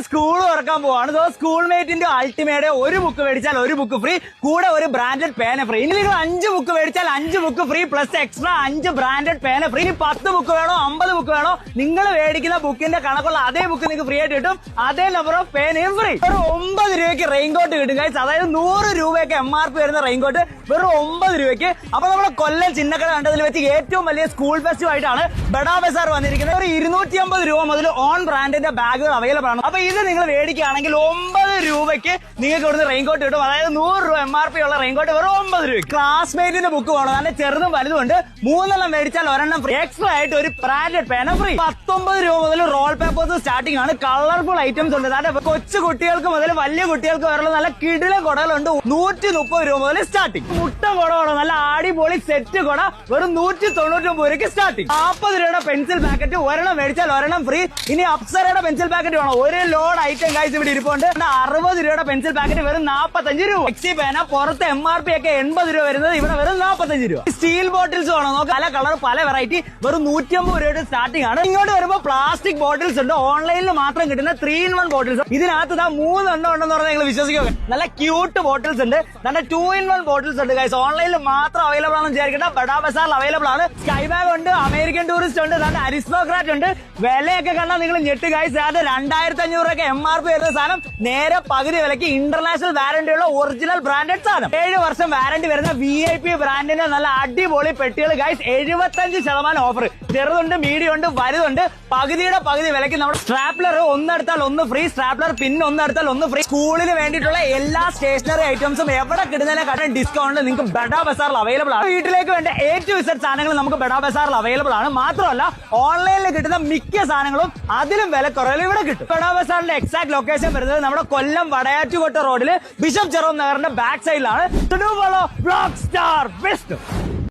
School തുറക്കാൻ പോവാണ്. School മേറ്റിന്റെ ultimate ഒരു ബുക്ക് മേടിച്ചാൽ ഒരു ബുക്ക് ഫ്രീ, കൂടെ ഒരു ബ്രാൻഡഡ് പേന ഫ്രീ. ഇനി നിങ്ങൾ 5 ബുക്ക് മേടിച്ചാൽ 5 book free plus extra 5 branded പേന ഫ്രീ. ഇനി 10 ബുക്ക് വേണോ 50 ബുക്ക് വേണോ, നിങ്ങൾ മേടിക്കുന്ന ബുക്കിന്റെ കണക്കുള്ള അതേ ബുക്ക് നിങ്ങൾക്ക് ഫ്രീ ആയിട്ട് കിട്ടും. അതേ നമ്പർ ഓഫ് പേനയും ഫ്രീ. ഒരു 9 രൂപയ്ക്ക് റെയിൻകോട്ട് കിട്ടും ഗൈസ്. അതായത് 100 രൂപയ്ക്ക് MRP വരുന്ന റെയിൻകോട്ട് വെറും 9 രൂപയ്ക്ക്. അപ്പൊ നമ്മുടെ കൊല്ലം ചിന്നക്കട കണ്ടതിൽ വെച്ച് ഏറ്റവും വലിയ സ്കൂൾ ഫെസ്റ്റിവൽ ആയിട്ടാണ് ബഡാ ബസാർ വന്നിരിക്കുന്നത്. ഒരു 250 രൂപ മുതൽ ഓൺ ബ്രാൻഡിന്റെ ബാഗുകൾ അവൈലബിൾ ആണ്. അപ്പൊ ഇത് നിങ്ങൾ മേടിക്കുകയാണെങ്കിൽ 9 രൂപയ്ക്ക് നിങ്ങൾക്ക് ഇവിടുന്ന് റെയിൻകോട്ട് കിട്ടും. അതായത് 100 രൂപ MRP ഉള്ള റെയിൻകോട്ട് വെറും 9 രൂപ. ക്ലാസ്മേറ്റിന്റെ ബുക്ക് വേണം, നല്ല ചെറുതും വലുതും ഉണ്ട്. 3 മേടിച്ചാൽ 1 ഫ്രീ. എക്സ്ട്രാ ആയിട്ട് ഒരു ബ്രാൻഡഡ് പേന ഫ്രീ. 19 രൂപ മുതൽ റോൾ പേപ്പേഴ്സ് സ്റ്റാർട്ടിംഗ് ആണ്. കളർഫുൾ ഐറ്റംസ് ഉണ്ട്. അതായത് കൊച്ചു കുട്ടികൾക്ക് മുതൽ വലിയ കുട്ടികൾക്ക് വരെയുള്ള നല്ല കിടില കുടകളുണ്ട്. 130 രൂപ മുതൽ സ്റ്റാർട്ടിംഗ്. മുട്ട കുടമാണ്, നല്ല അടിപൊളി സെറ്റ് കുട വെറും 199 രൂപയ്ക്ക് സ്റ്റാർട്ടിംഗ്. 40 രൂപയുടെ പെൻസിൽ പാക്കറ്റ് 1 മേടിച്ചാൽ 1 ഫ്രീ. ഇനി അപ്സരയുടെ പെൻസിൽ പാക്കറ്റ് വേണം, ഒരു ലോഡ് ഐറ്റം ഗൈസ് ഇവിടെ ഇരിപ്പുണ്ട്. 60 രൂപയുടെ പെൻസിൽ പാക്കറ്റ് വെറും 45 രൂപ. എക്സി പേന പുറത്ത് MRP ഒക്കെ 80 രൂപ വരുന്നത് ഇവിടെ വെറും 45 രൂപ. സ്റ്റീൽ ബോട്ടിൽസ് വേണം, നോക്കാം പല കളർ പല വെറൈറ്റി വെറും 150 രൂപയുടെ സ്റ്റാർട്ടിംഗ് ആണ്. ഇങ്ങോട്ട് വരുമ്പോൾ പ്ലാസ്റ്റിക് ബോട്ടിൽസ് ഉണ്ട്, ഓൺലൈനിൽ മാത്രം കിട്ടുന്ന 3-in-1 ബോട്ടിൽസ്. ഇതിനകത്ത് 3 എണ്ണം ഉണ്ടെന്ന് പറഞ്ഞാൽ നിങ്ങൾ വിശ്വസിക്കുക. നല്ല ക്യൂട്ട് ബോട്ടിൽസ് ഉണ്ട്, നല്ല 2-in-1 ബോട്ടിൽസ് ഉണ്ട് ഗൈസ്. ഓൺലൈനിൽ മാത്രം അവൈലബിൾ ആണെന്ന് വിചാരിക്കട്ടെ, ബഡാ ബസാറിൽ അവൈലബിൾ ആണ്. സ്കൈ ബാഗ് ഉണ്ട്, അമേരിക്കൻ ടൂറിസ്റ്റ് ഉണ്ട്, നല്ല അരിസ്റ്റോക്രാറ്റ് ഉണ്ട്. വിലയൊക്കെ കണ്ടാൽ നിങ്ങൾ ഞെട്ട് ഗൈസ്. അത് 2500 രൂപയ്ക്ക് MRP വരുന്ന സാധനം നേരെ പകുതി വിലയ്ക്ക് ഇന്റർനാഷണൽ വാറന്റി ഉള്ള ഒറിജിനൽ ബ്രാൻഡഡ് സാധനം. 7 വർഷം വാറന്റി വരുന്ന VIP ബ്രാൻഡിന്റെ നല്ല അടിപൊളി പെട്ടികൾ ഗൈസ്. 75% ഓഫർ. ചെറുതുണ്ട്, മീഡിയം ഉണ്ട്, വലുതുണ്ട്. പകുതിയുടെ പകുതി വിലയ്ക്ക് നമ്മുടെ സ്ട്രാപ്ലർ ഒന്നെടുത്താൽ 1 ഫ്രീ, സ്ട്രാപ്ലർ പിൻ ഒന്നെടുത്താൽ 1 ഫ്രീ. സ്കൂളിന് വേണ്ടിയിട്ടുള്ള എല്ലാ സ്റ്റേഷനറി ഐറ്റംസും എവിടെ കിട്ടുന്നതിനെക്കാട്ടും ഡിസ്കൗണ്ട് നിങ്ങൾക്ക് ബഡാ ബസാറിൽ അവൈലബിൾ ആണ്. വീട്ടിലേക്ക് വേണ്ട A to Z സാധനങ്ങൾ നമുക്ക് ബഡാ ബസാറിൽ അവൈലബിൾ ആണ്. മാത്രമല്ല ഓൺലൈനിൽ കിട്ടുന്ന മിക്ക സാധനങ്ങളും അതിലും വില കുറവിൽ ഇവിടെ കിട്ടും. ബഡാ ബസാറിന്റെ എക്സാക്ട് ലൊക്കേഷൻ വരുന്നത് നമ്മുടെ കൊല്ലം വടയാറ്റുകോട്ട റോഡിൽ ബിഷപ്പ് ജെറോം നഗറിന്റെ ബാക്ക് സൈഡിലാണ്.